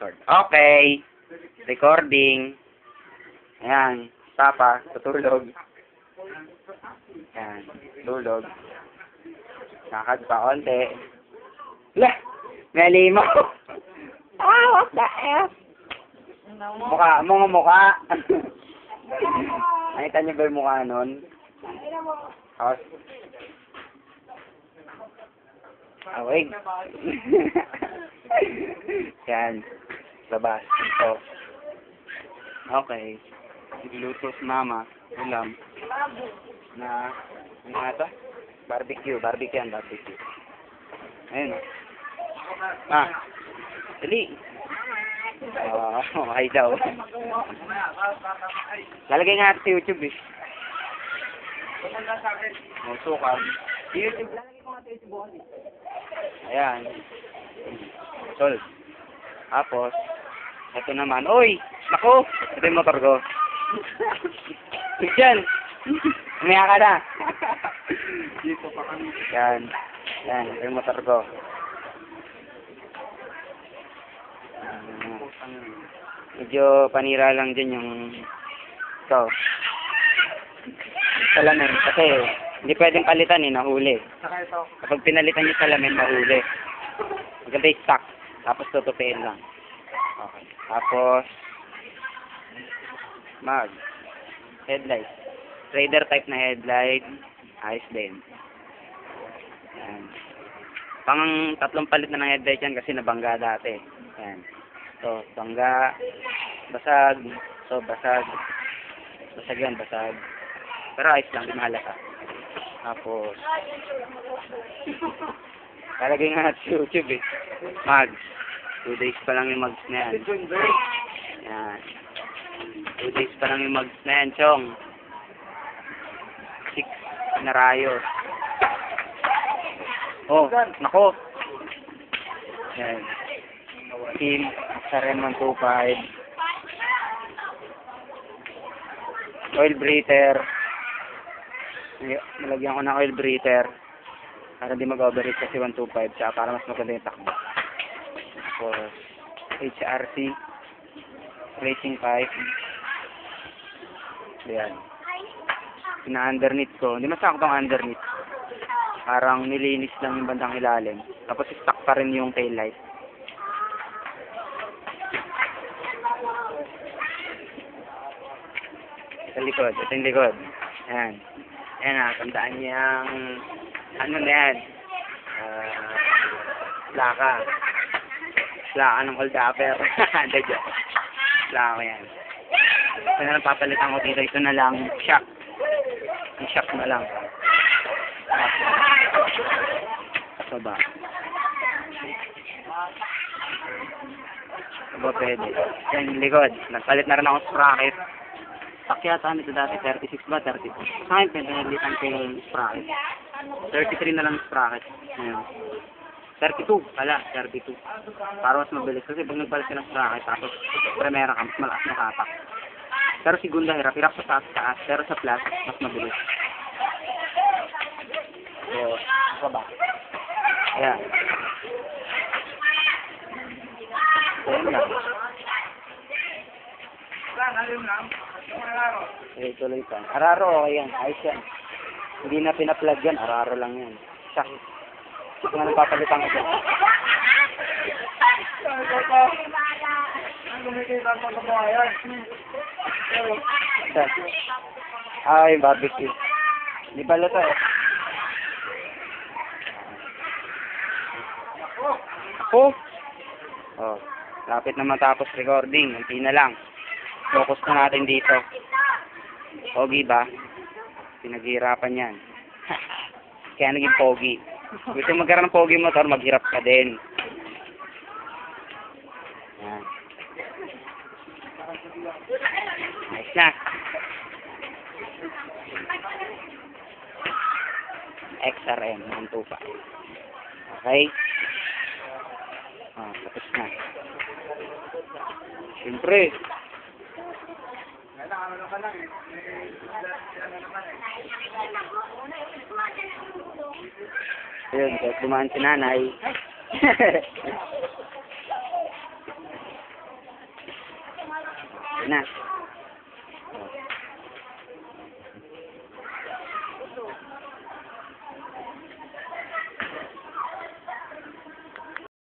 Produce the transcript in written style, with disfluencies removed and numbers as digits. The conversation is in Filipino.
record. Okay. Recording. Ayan. Papa, tutulog. Ayan. Tulog. Nakad pa konti. Lah! May limaw. What the F? Mukha, mga mukha. Nakita niyo ba yung mukha nun? Tapos, awig. Yan. Labas. Ito. Okay. Nagluto si mama. Ulam. Na, ano nga ito? Barbecue. Barbecue yan. Barbecue. Ayun. Ah. Dali. Okay daw. Lalagay nga sa YouTube eh. Sukan. YouTube. Lalagay ko nga sa YouTube. Ayan. Sol. Tapos, ito naman. Oy! Naku! Ito yung motor ko. Diyan! Umiyak ka na. Dito pa kami. Yan. Yan. Ito yung motor ko. Medyo panira lang din yung ito. Salamin. Kasi hindi pwedeng palitan eh. Nahuli. Kapag pinalitan yung salamin, nahuli. Maganda yung stock. Tapos tutupiin lang. Okay. Tapos headlight. Trader type na headlight. Ayos din. Yan. Pang tatlong palit na ng headlight yan kasi nabangga dati. Yan. So, bangga. Basag. So, basag. Basag yan, basag. Pero ayos lang, di mahalata. Tapos, talagay nga sa YouTube eh. Mags. 2 days pa lang yung mags na yan. Yan. 2 days pa lang yung mags na yan, chong. 6 na rayos. Oh, nako. Yan. Team Saren 125. Oil breather. Nalagyan ko ng oil breather. Para di mag-overheat kasi 125. Tsaka para mas maganda yung takbo. Tapos, HRC. Racing pipe. Ayan. Pina-underneath ko. Hindi masaktong underneath. Parang nilinis lang yung bandang ilalim. Tapos, stock pa rin yung taillight. Sa likod. Ito yung likod. Ayan. Ayan na. Tandaan niyang ano na yan. Plaka. Plaka ng old upper. Dadyo. Plaka yan. Ito na lang papalitan ko dito. Ito na lang. Shock. Yung shock na lang. Ito ba? Ito ba pwede? Yan yung likod. Nagpalit na rin ako sprocket. Pakyatan ito dati. 36 ba? 32. Sa akin, pinalitan ko yung sprocket. 33 na lang sprocket. Ngayon. 32. Wala, 32. Para mas mabilis. Kasi pag nagpalit ka ng sprocket, tapos primera ka, mas malakas na katak. Pero segunda, hirap sa taas. Pero sa plus, mas mabilis. So, ano ba? Ayan. Ayan lang. Okay, tuloy pa. Araro, okay yan. Ayos yan. Hindi na pina-plug yan. Araro lang yan. Siya. Ito nga napapalitan ko siya. Ay, barbecue. Di pala to eh. Ako? Oh, lapit na matapos recording. Hindi na lang. Focus na natin dito. Pogi ba? Pinaghihirapan yan. Kaya naging pogi. Gusto magkaroon ng pogi motor, maghirap ka din. Yan. Nice na. XRM 125. Okay? Tapos na. Siyempre. Ayun, kahit dumaan si nanay. Yun na.